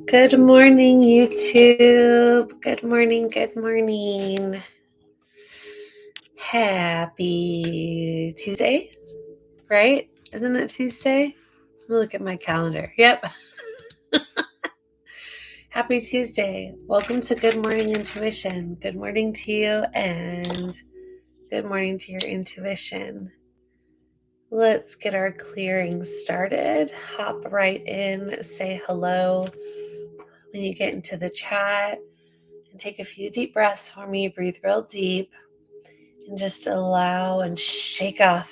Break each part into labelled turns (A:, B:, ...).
A: Good morning, YouTube. Good morning, good morning. Happy Tuesday, right? Isn't it Tuesday? Let me look at my calendar. Yep. Happy Tuesday. Welcome to Good Morning Intuition. Good morning to you and good morning to your intuition. Let's get our clearing started. Hop right in, say hello when you get into the chat, and take a few deep breaths for me. Breathe real deep. And just allow and shake off.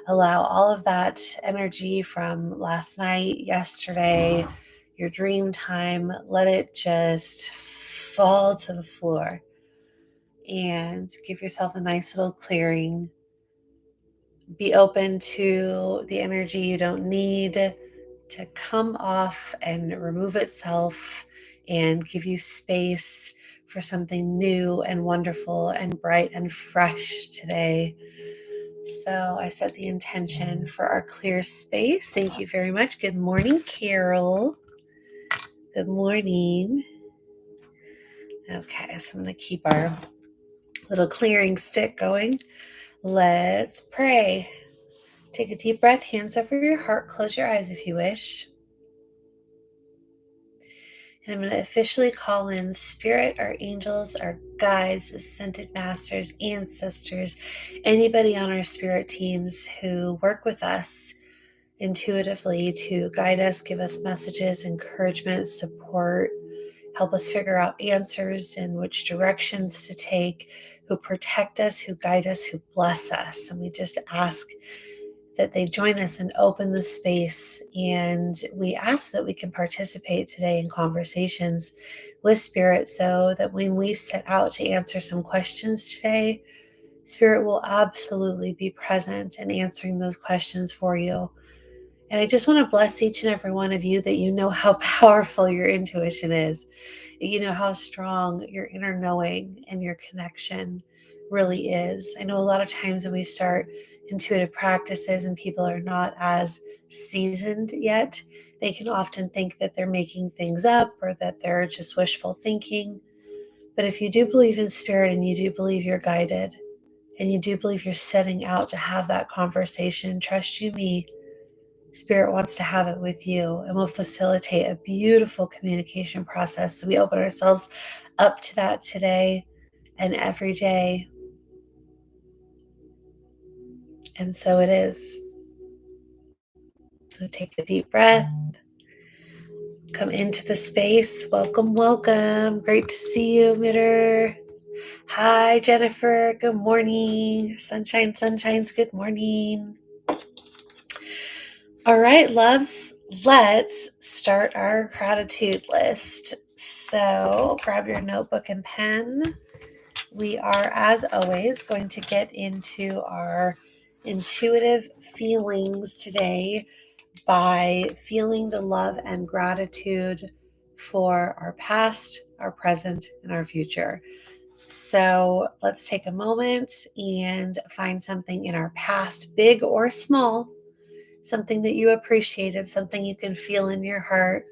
A: Allow all of that energy from last night, yesterday, your dream time, let it just fall to the floor and give yourself a nice little clearing. Be open to the energy you don't need to come off and remove itself and give you space for something new and wonderful and bright and fresh today. So I set the intention for our clear space. Thank you very much. Good morning, Carol. Good morning. Okay, so I'm going to keep our little clearing stick going. Let's pray. Take a deep breath, hands over your heart. Close your eyes if you wish. And I'm going to officially call in Spirit, our angels, our guides, ascended masters, ancestors, anybody on our spirit teams who work with us intuitively to guide us, give us messages, encouragement, support, help us figure out answers and which directions to take, who protect us, who guide us, who bless us. And we just ask that they join us and open the space. And we ask that we can participate today in conversations with Spirit so that when we set out to answer some questions today, Spirit will absolutely be present and answering those questions for you. And I just want to bless each and every one of you that you know how powerful your intuition is. You know how strong your inner knowing and your connection really is. I know a lot of times when we start intuitive practices and people are not as seasoned yet, they can often think that they're making things up or that they're just wishful thinking. But if you do believe in spirit and you do believe you're guided and you do believe you're setting out to have that conversation, trust you me, Spirit wants to have it with you and will facilitate a beautiful communication process. So we open ourselves up to that today and every day. And so it is. So take a deep breath. Come into the space. Welcome, welcome. Great to see you, Mitter. Hi, Jennifer. Good morning. Sunshine, sunshines. Good morning. All right, loves, let's start our gratitude list. So grab your notebook and pen. We are, as always, going to get into our intuitive feelings today by feeling the love and gratitude for our past, our present, and our future. So let's take a moment and find something in our past, big or small, something that you appreciated, something you can feel in your heart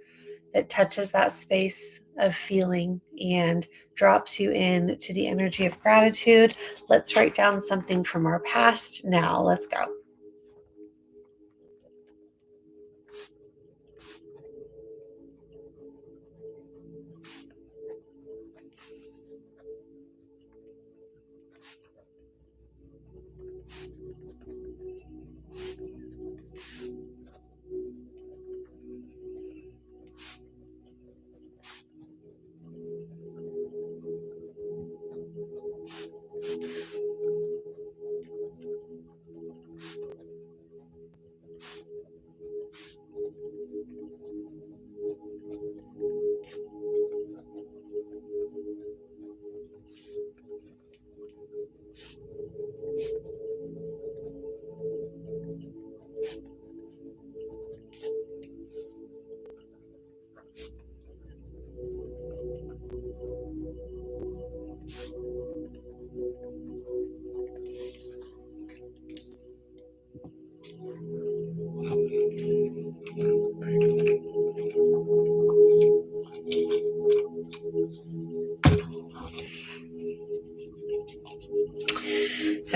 A: that touches that space of feeling and drops you into the energy of gratitude. Let's write down something from our past. Now, let's go.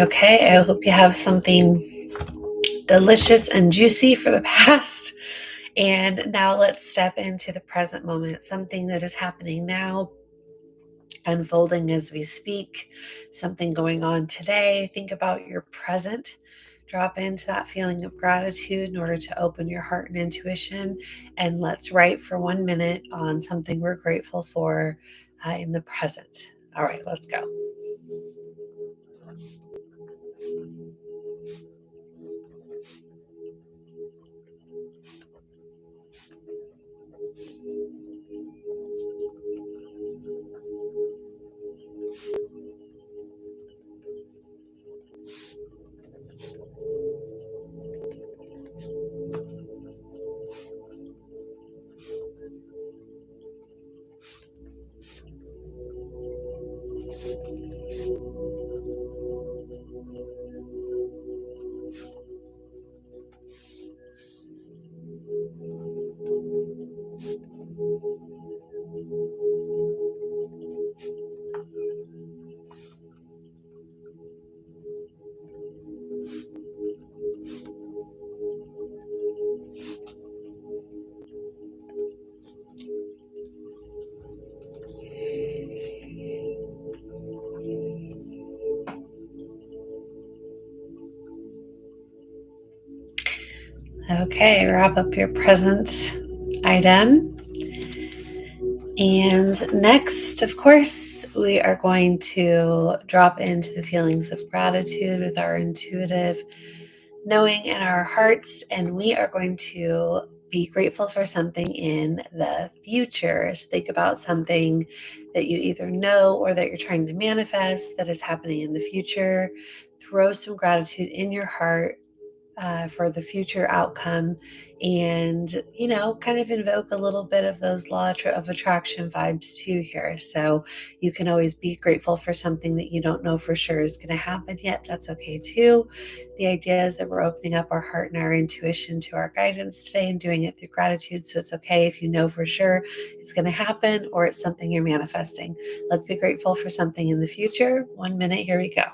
A: Okay, I hope you have something delicious and juicy for the past. And now let's step into the present moment, something that is happening now, unfolding as we speak, something going on today. Think about your present. Drop into that feeling of gratitude in order to open your heart and intuition. And let's write for 1 minute on something we're grateful for in the present. All right, let's go. Okay, wrap up your present item. And next, of course, we are going to drop into the feelings of gratitude with our intuitive knowing in our hearts. And we are going to be grateful for something in the future. So think about something that you either know or that you're trying to manifest that is happening in the future. Throw some gratitude in your heart for the future outcome, and kind of invoke a little bit of those law of attraction vibes too here. So you can always be grateful for something that you don't know for sure is going to happen yet. That's okay too. The idea is that we're opening up our heart and our intuition to our guidance today and doing it through gratitude. So it's okay if you know for sure it's going to happen or it's something you're manifesting. Let's be grateful for something in the future. 1 minute, here we go.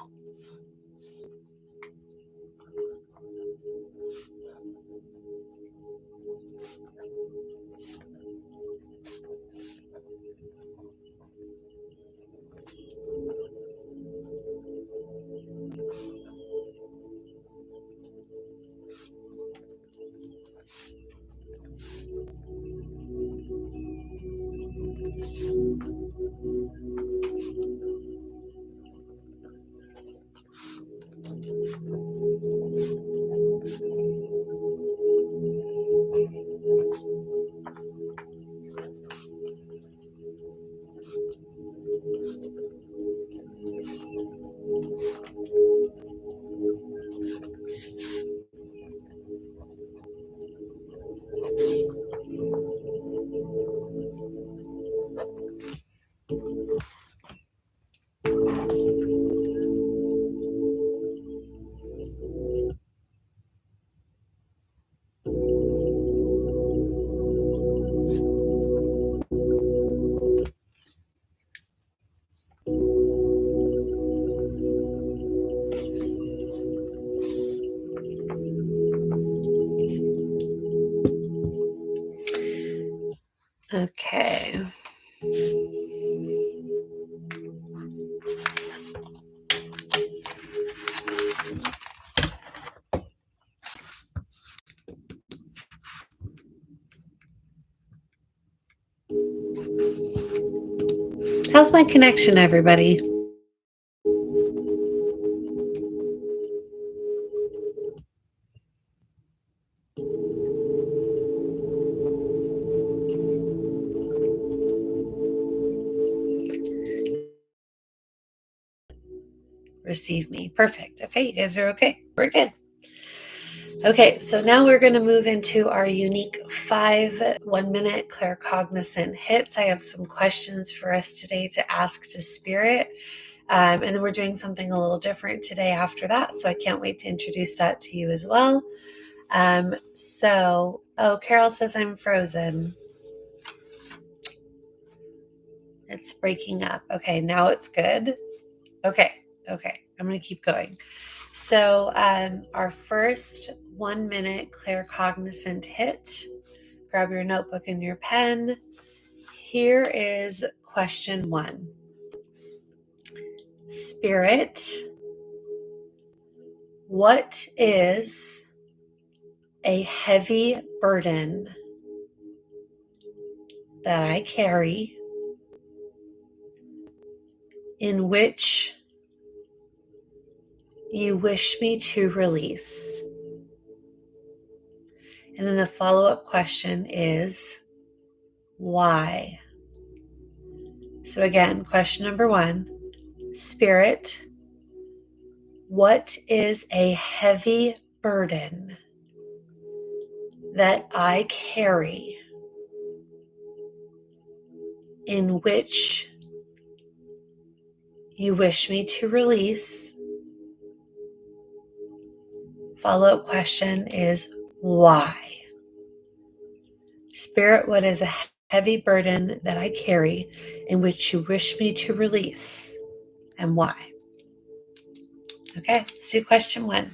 A: Okay. How's my connection, everybody? Receive me. Perfect. Okay, you guys are okay. We're good. Okay, so now we're going to move into our unique 1 minute claircognizant hits. I have some questions for us today to ask to spirit. And then we're doing something a little different today after that. So I can't wait to introduce that to you as well. Carol says I'm frozen. It's breaking up. Okay, now it's good. Okay. I'm going to keep going. So our first 1 minute claircognizant hit. Grab your notebook and your pen. Here is question 1. Spirit, what is a heavy burden that I carry in which you wish me to release? And then the follow-up question is, why? So again, question number 1, Spirit, what is a heavy burden that I carry in which you wish me to release? Follow-up question is, why? Spirit, what is a heavy burden that I carry in which you wish me to release, and why? Okay, let's do question 1.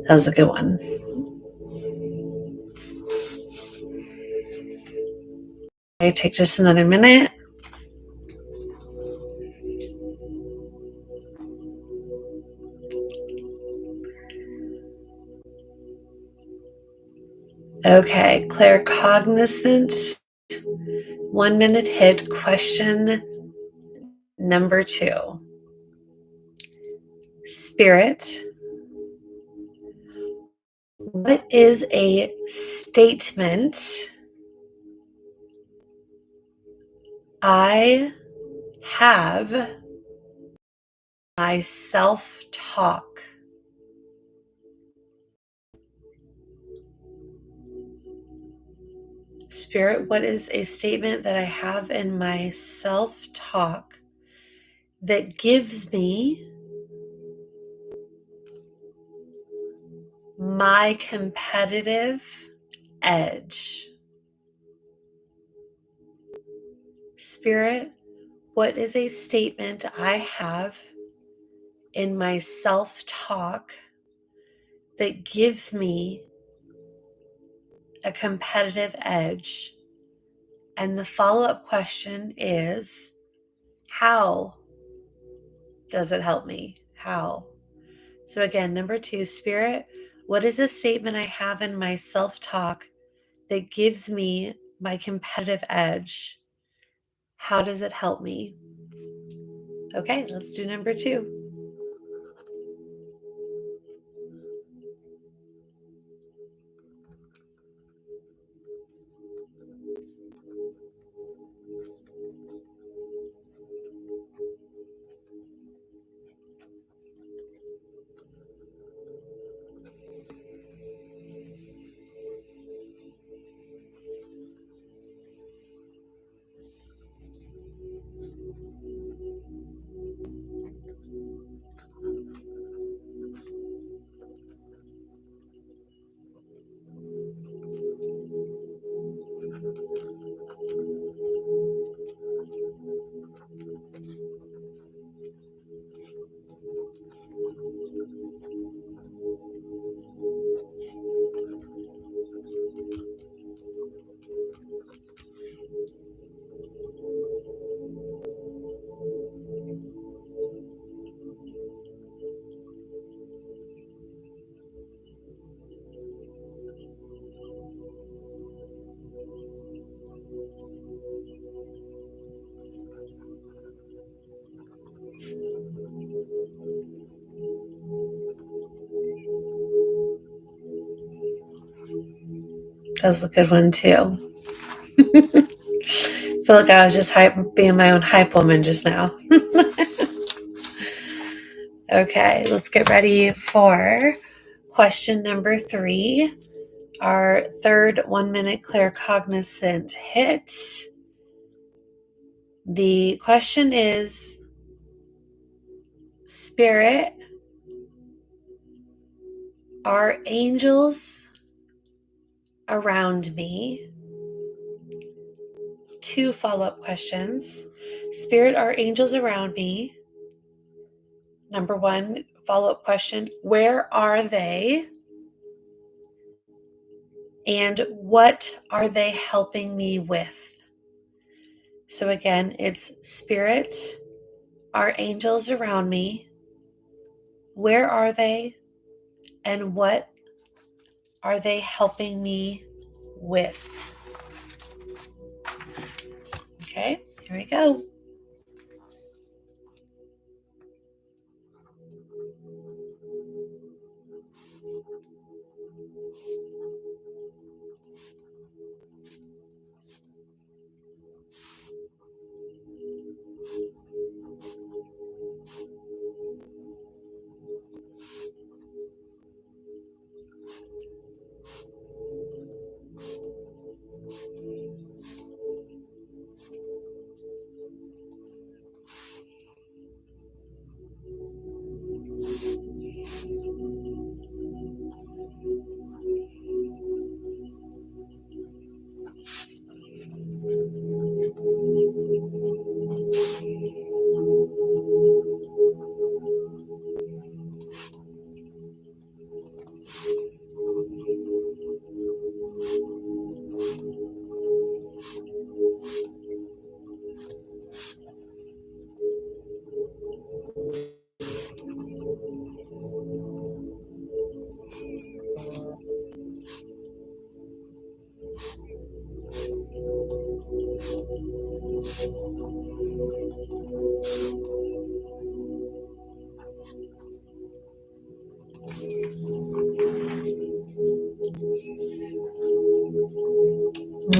A: That was a good one. Okay, take just another minute. Okay, claircognizant, 1 minute hit, question number 2. Spirit, what is a statement I have my self-talk? Spirit, what is a statement that I have in my self-talk that gives me my competitive edge? Spirit, what is a statement I have in my self-talk that gives me a competitive edge? And the follow-up question is, how does it help me? How? So again, number 2, Spirit, what is a statement I have in my self-talk that gives me my competitive edge? How does it help me? Okay, let's do number 2. That was a good one too. I feel like I was just being my own hype woman just now. Okay, let's get ready for question number 3, our third 1-minute claircognizant hit. The question is, Spirit, are angels around me? 2 follow-up questions. Spirit, are angels around me? Number 1 follow-up question, where are they? And what are they helping me with? So again, it's Spirit, are angels around me? Where are they? And what are they helping me with? Okay, here we go.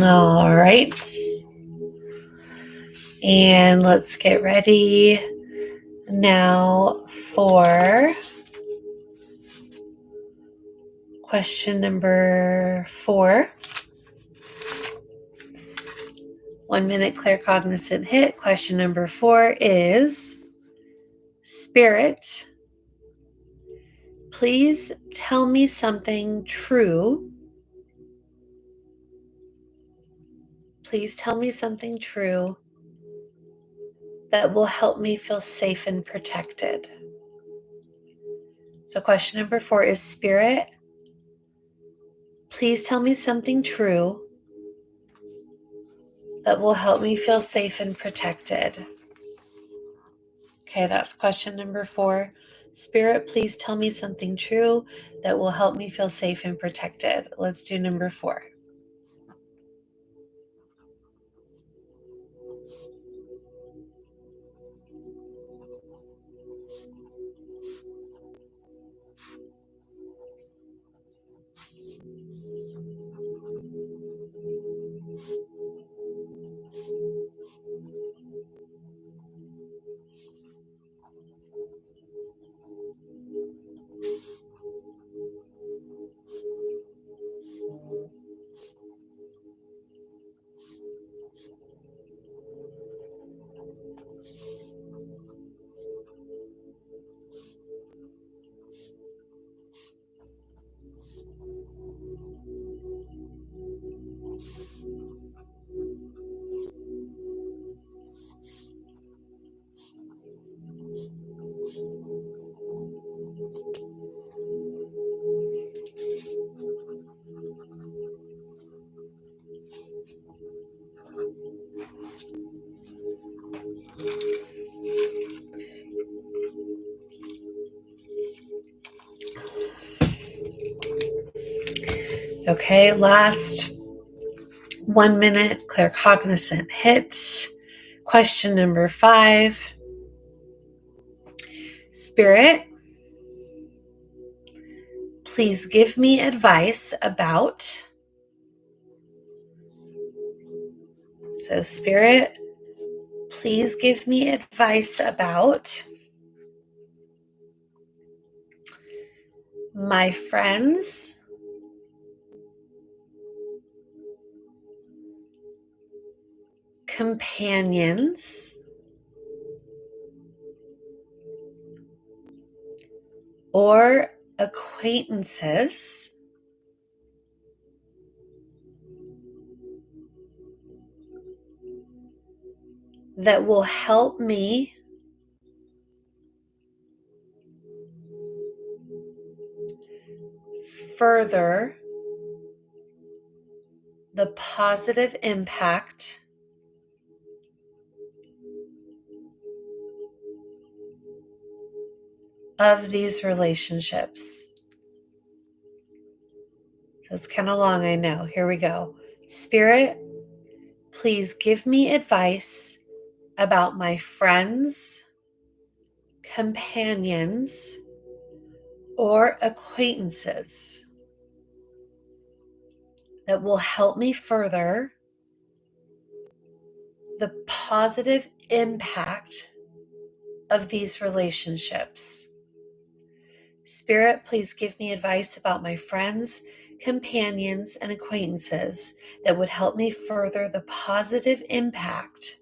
A: All right. And let's get ready now for question number 4. 1-minute claircognizant hit. Question number 4 is, Spirit, please tell me something true. Please tell me something true that will help me feel safe and protected. So question number 4 is, Spirit, please tell me something true that will help me feel safe and protected. Okay, that's question number 4. Spirit, please tell me something true that will help me feel safe and protected. Let's do number 4. Okay, last 1-minute claircognizant hit. Question number 5. Spirit, please give me advice about. So, Spirit, please give me advice about my friends, companions, or acquaintances that will help me further the positive impact of these relationships. So it's kind of long, I know. Here we go. Spirit, please give me advice about my friends, companions, or acquaintances that will help me further the positive impact of these relationships. Spirit, please give me advice about my friends, companions, and acquaintances that would help me further the positive impact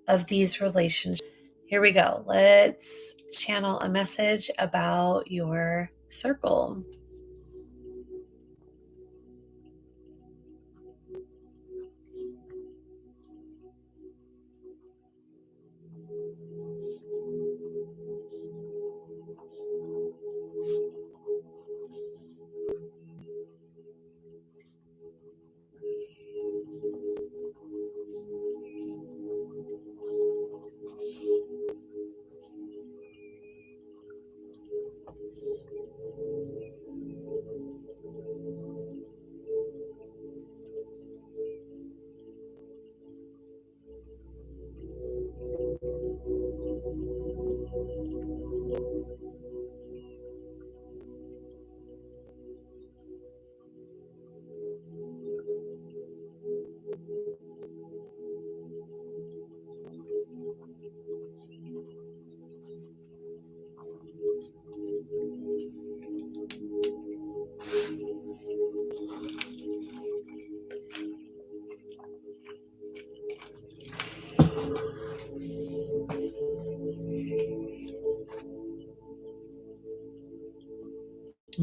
A: of these relationships. Here we go. Let's channel a message about your circle.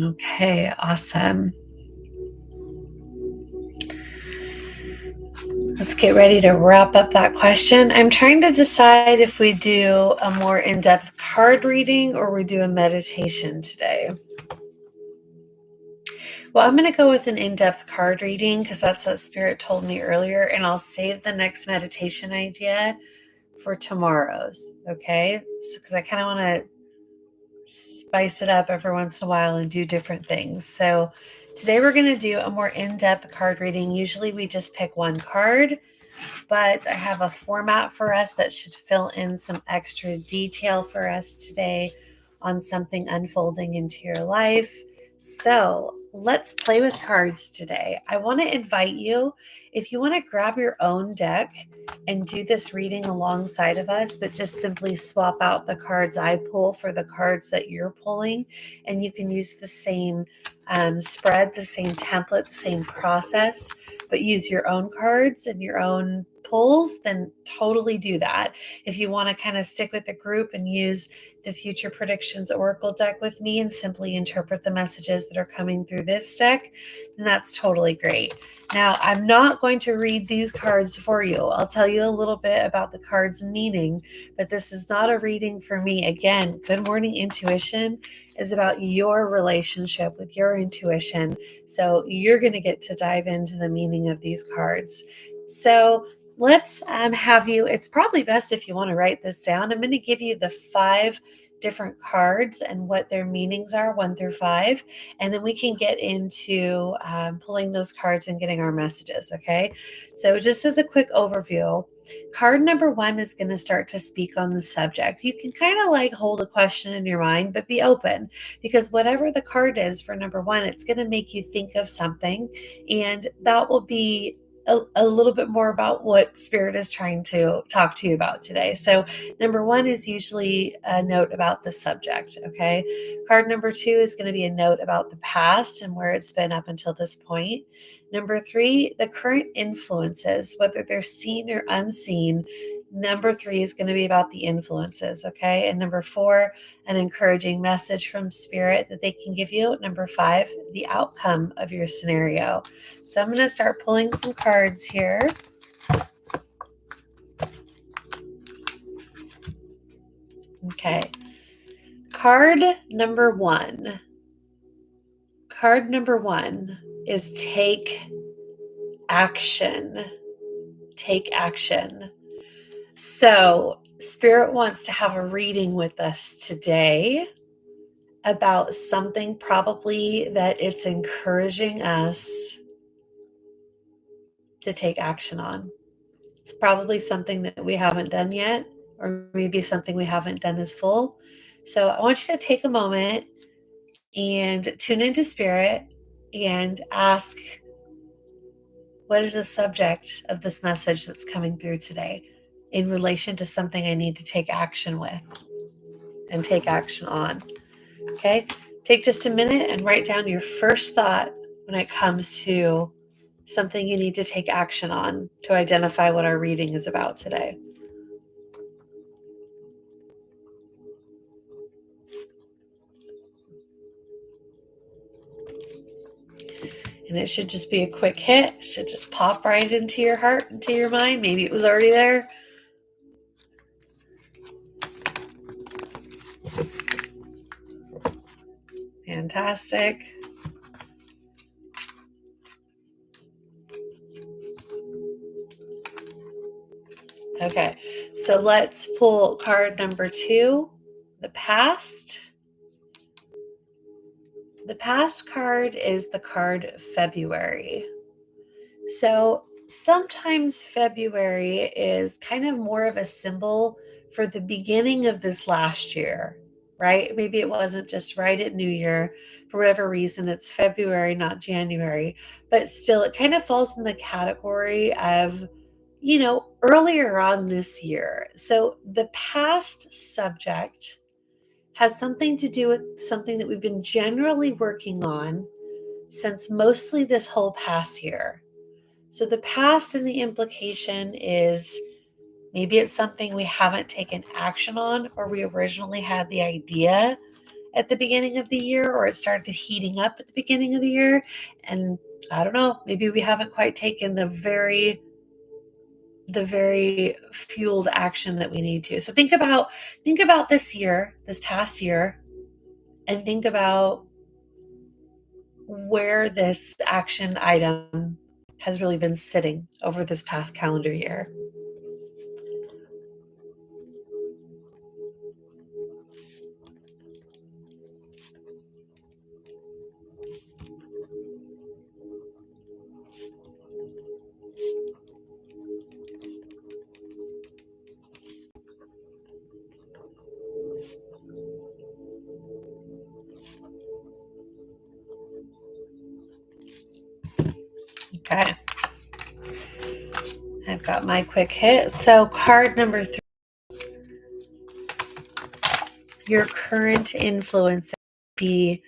A: Okay, awesome. Let's get ready to wrap up that question. I'm trying to decide if we do a more in-depth card reading or we do a meditation today. Well, I'm going to go with an in-depth card reading because that's what Spirit told me earlier, and I'll save the next meditation idea for tomorrow's, okay? Because I kind of want to spice it up every once in a while and do different things. So today we're going to do a more in-depth card reading. Usually we just pick one card, but I have a format for us that should fill in some extra detail for us today on something unfolding into your life. So let's play with cards today. I want to invite you, if you want to grab your own deck and do this reading alongside of us, but just simply swap out the cards I pull for the cards that you're pulling, and you can use the same spread, the same template, the same process, but use your own cards and your own pulls, then totally do that. If you want to kind of stick with the group and use the Future Predictions Oracle deck with me and simply interpret the messages that are coming through this deck, then that's totally great. Now, I'm not going to read these cards for you. I'll tell you a little bit about the cards' meaning, but this is not a reading for me. Again, Good Morning Intuition is about your relationship with your intuition. So you're going to get to dive into the meaning of these cards. So let's have you, it's probably best if you want to write this down. I'm going to give you the 5 different cards and what their meanings are, 1 through 5, and then we can get into pulling those cards and getting our messages. Okay, so just as a quick overview, Card number 1 is going to start to speak on the subject. You can kind of like hold a question in your mind, but be open, because whatever the card is for number 1, it's going to make you think of something, and that will be a little bit more about what Spirit is trying to talk to you about today. So number 1 is usually a note about the subject, okay? Card number 2 is going to be a note about the past and where it's been up until this point. Number 3, the current influences, whether they're seen or unseen. Number 3 is going to be about the influences, okay? And number 4, an encouraging message from Spirit that they can give you. Number 5, the outcome of your scenario. So I'm going to start pulling some cards here. Okay. Card number 1. Card number 1 is take action. Take action. So, Spirit wants to have a reading with us today about something probably that it's encouraging us to take action on. It's probably something that we haven't done yet, or maybe something we haven't done as full. So, I want you to take a moment and tune into Spirit and ask, what is the subject of this message that's coming through today in relation to something I need to take action with and take action on? Okay, take just a minute and write down your first thought when it comes to something you need to take action on to identify what our reading is about today. And it should just be a quick hit. It should just pop right into your heart, into your mind. Maybe it was already there. Fantastic. Okay, so let's pull card number 2, the past. The past card is the card February. So sometimes February is kind of more of a symbol for the beginning of this last year, right? Maybe it wasn't just right at New Year. For whatever reason, it's February, not January. But still, it kind of falls in the category of, earlier on this year. So the past subject has something to do with something that we've been generally working on since mostly this whole past year. So the past and the implication is maybe it's something we haven't taken action on, or we originally had the idea at the beginning of the year, or it started heating up at the beginning of the year. And I don't know, maybe we haven't quite taken the very fueled action that we need to. So think about this year, this past year, and think about where this action item has really been sitting over this past calendar year. Okay. I've got my quick hit. So card number 3, your current influence, be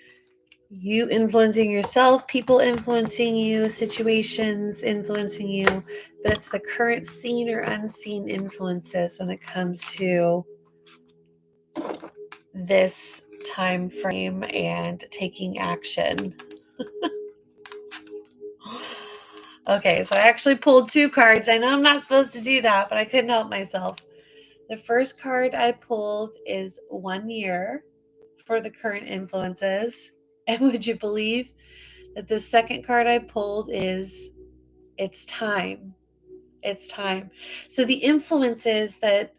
A: you influencing yourself, people influencing you, situations influencing you, but it's the current seen or unseen influences when it comes to this time frame and taking action. Okay, so I actually pulled 2 cards. I know I'm not supposed to do that, but I couldn't help myself. The first card I pulled is 1 year for the current influences. And would you believe that the second card I pulled is it's time. It's time. So the influences that,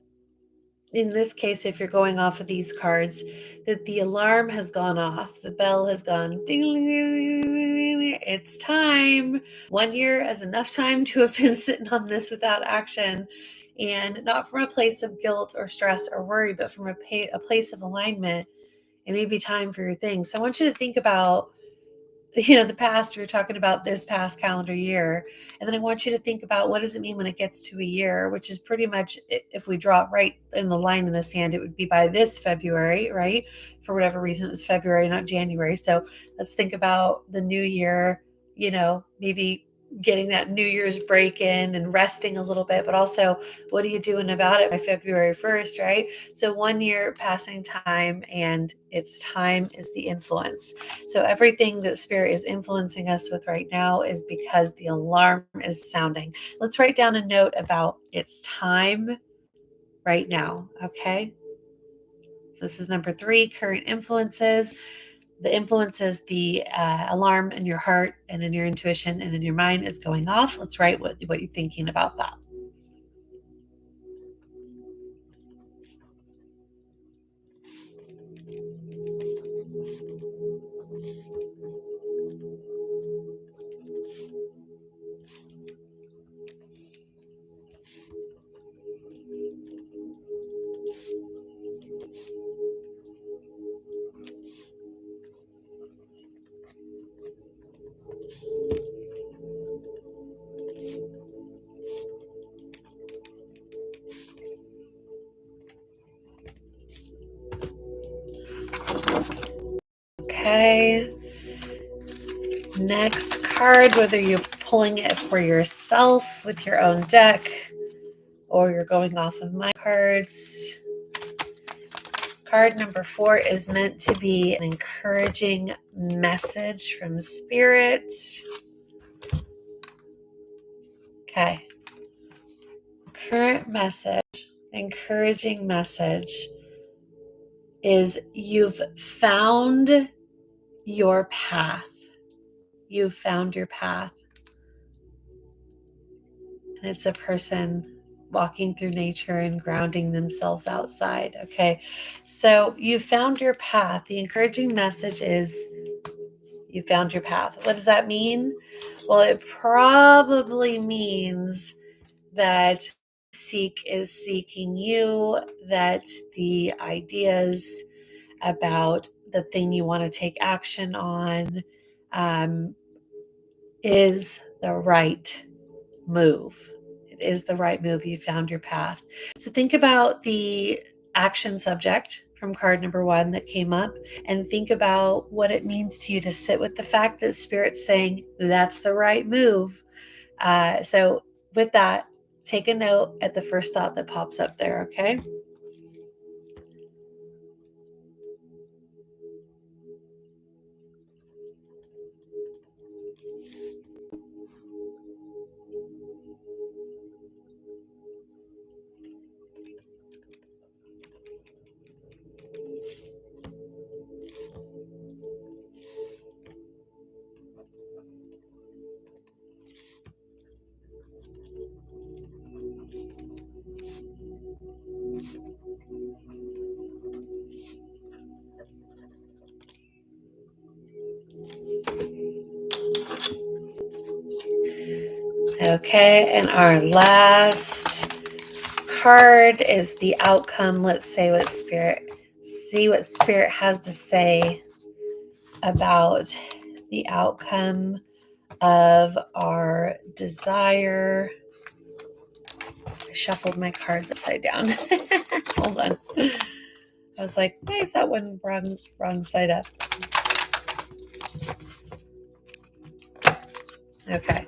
A: in this case, if you're going off of these cards, that the alarm has gone off, the bell has gone ding, ding, ding, ding, ding, it's time. 1 year is enough time to have been sitting on this without action. and not from a place of guilt or stress or worry, but from a place of alignment. It may be time for your thing. So I want you to think about, the past. We were talking about this past calendar year, and then I want you to think about, what does it mean when it gets to a year, which is pretty much, if we draw it right in the line in the sand, it would be by this February, right? For whatever reason, it was February, not January. So let's think about the new year, maybe getting that New Year's break in and resting a little bit, but also, what are you doing about it by February 1st, right? So 1 year passing time, and its time is the influence. So everything that Spirit is influencing us with right now is because the alarm is sounding. Let's write down a note about its time right now. Okay. So this is number 3, current influences. The influences, the alarm in your heart and in your intuition and in your mind is going off. Let's write what you're thinking about that. Okay. Next card, whether you're pulling it for yourself with your own deck or you're going off of my cards. Card number 4 is meant to be an encouraging message from Spirit. Okay. Current message, encouraging message is, you've found your path. You've found your path. And it's a person walking through nature and grounding themselves outside. Okay. So you found your path. The encouraging message is, you found your path. What does that mean? Well, it probably means that Seek is seeking you, that the ideas about the thing you want to take action on is the right move. It is the right move. You found your path. So think about the action subject from card number 1 that came up, and think about what it means to you to sit with the fact that Spirit's saying that's the right move. So with that, take a note at the first thought that pops up there, okay? Okay, and our last card is the outcome. Let's see what Spirit has to say about the outcome of our desire. I shuffled my cards upside down. Hold on. I was like, why is that one wrong side up? Okay.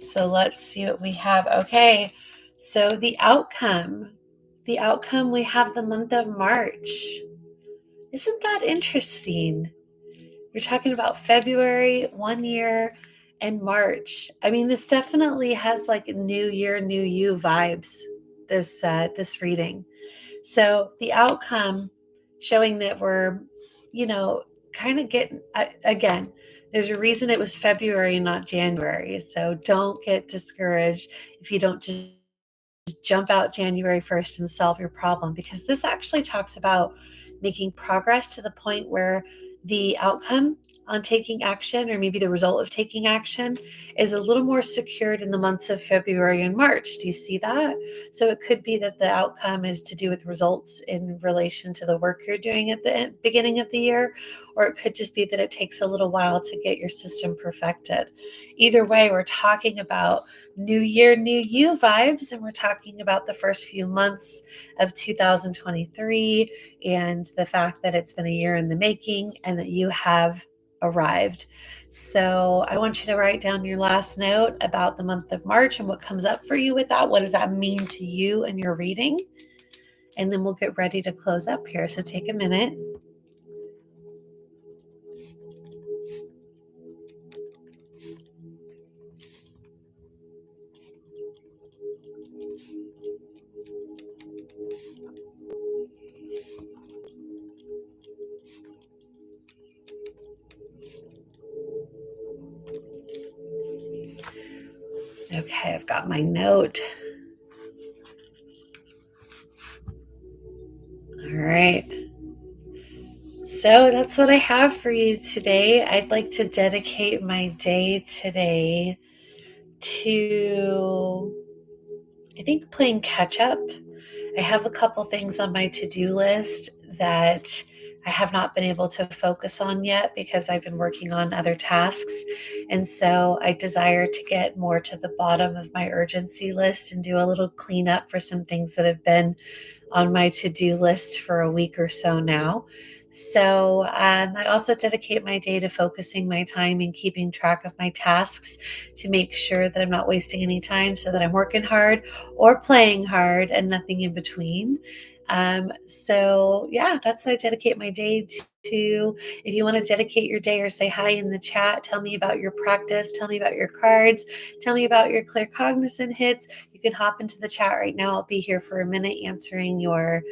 A: So let's see what we have. Okay. So the outcome we have the month of March. Isn't that interesting? You're talking about February, 1 year, and March. I mean, this definitely has like new year, new you vibes, this reading. So the outcome showing that we're, kind of getting, again, there's a reason it was February, not January. So don't get discouraged if you don't just jump out January 1st and solve your problem, because this actually talks about making progress to the point where the outcome on taking action, or maybe the result of taking action, is a little more secured in the months of February and March. Do you see that? So it could be that the outcome is to do with results in relation to the work you're doing at the beginning of the year, or it could just be that it takes a little while to get your system perfected. Either way, we're talking about new year, new you vibes, and we're talking about the first few months of 2023 and the fact that it's been a year in the making and that you have arrived. So I want you to write down your last note about the month of March and what comes up for you with that. What does that mean to you and your reading? And then we'll get ready to close up here. So take a minute. Okay, I've got my note. All right. So that's what I have for you today. I'd like to dedicate my day today to, I think, playing catch up. I have a couple things on my to-do list that I have not been able to focus on yet because I've been working on other tasks. And so I desire to get more to the bottom of my urgency list and do a little cleanup for some things that have been on my to-do list for a week or so now. So I also dedicate my day to focusing my time and keeping track of my tasks to make sure that I'm not wasting any time, so that I'm working hard or playing hard and nothing in between. So yeah, that's what I dedicate my day to. If you want to dedicate your day or say hi in the chat, tell me about your practice, tell me about your cards, tell me about your clear cognizant hits, you can hop into the chat right now. I'll be here for a minute answering your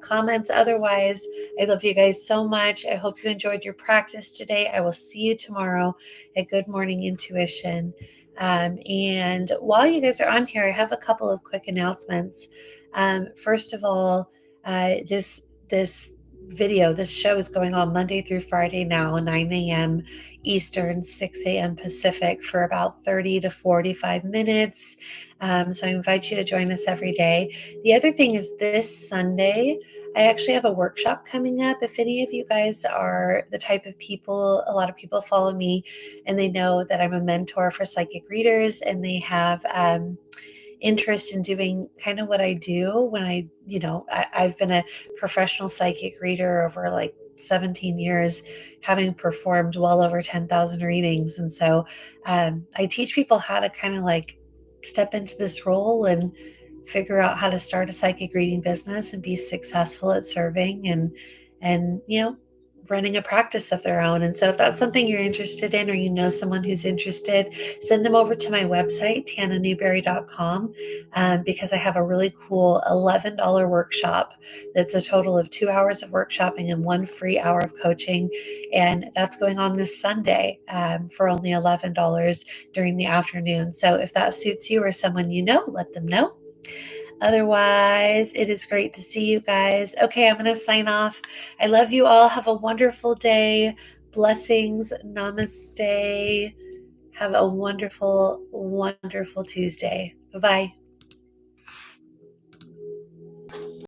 A: comments. Otherwise, I love you guys so much. I hope you enjoyed your practice today. I will see you tomorrow at Good Morning Intuition. And while you guys are on here, I have a couple of quick announcements. First of all, this video, this show is going on Monday through Friday now, 9 a.m. Eastern, 6 a.m. Pacific, for about 30 to 45 minutes. So I invite you to join us every day. The other thing is, this Sunday, I actually have a workshop coming up. If any of you guys are the type of people, a lot of people follow me and they know that I'm a mentor for psychic readers, and they have interest in doing kind of what I do when I've been a professional psychic reader over like 17 years, having performed well over 10,000 readings. And so I teach people how to kind of like step into this role and figure out how to start a psychic reading business and be successful at serving and running a practice of their own. And so if that's something you're interested in, or you know someone who's interested, send them over to my website, tananewberry.com, because I have a really cool $11 workshop that's a total of 2 hours of workshopping and 1 free hour of coaching. And that's going on this Sunday for only $11 during the afternoon. So if that suits you or someone you know, let them know. Otherwise, it is great to see you guys. Okay, I'm going to sign off. I love you all. Have a wonderful day. Blessings. Namaste. Have a wonderful, wonderful Tuesday. Bye-bye.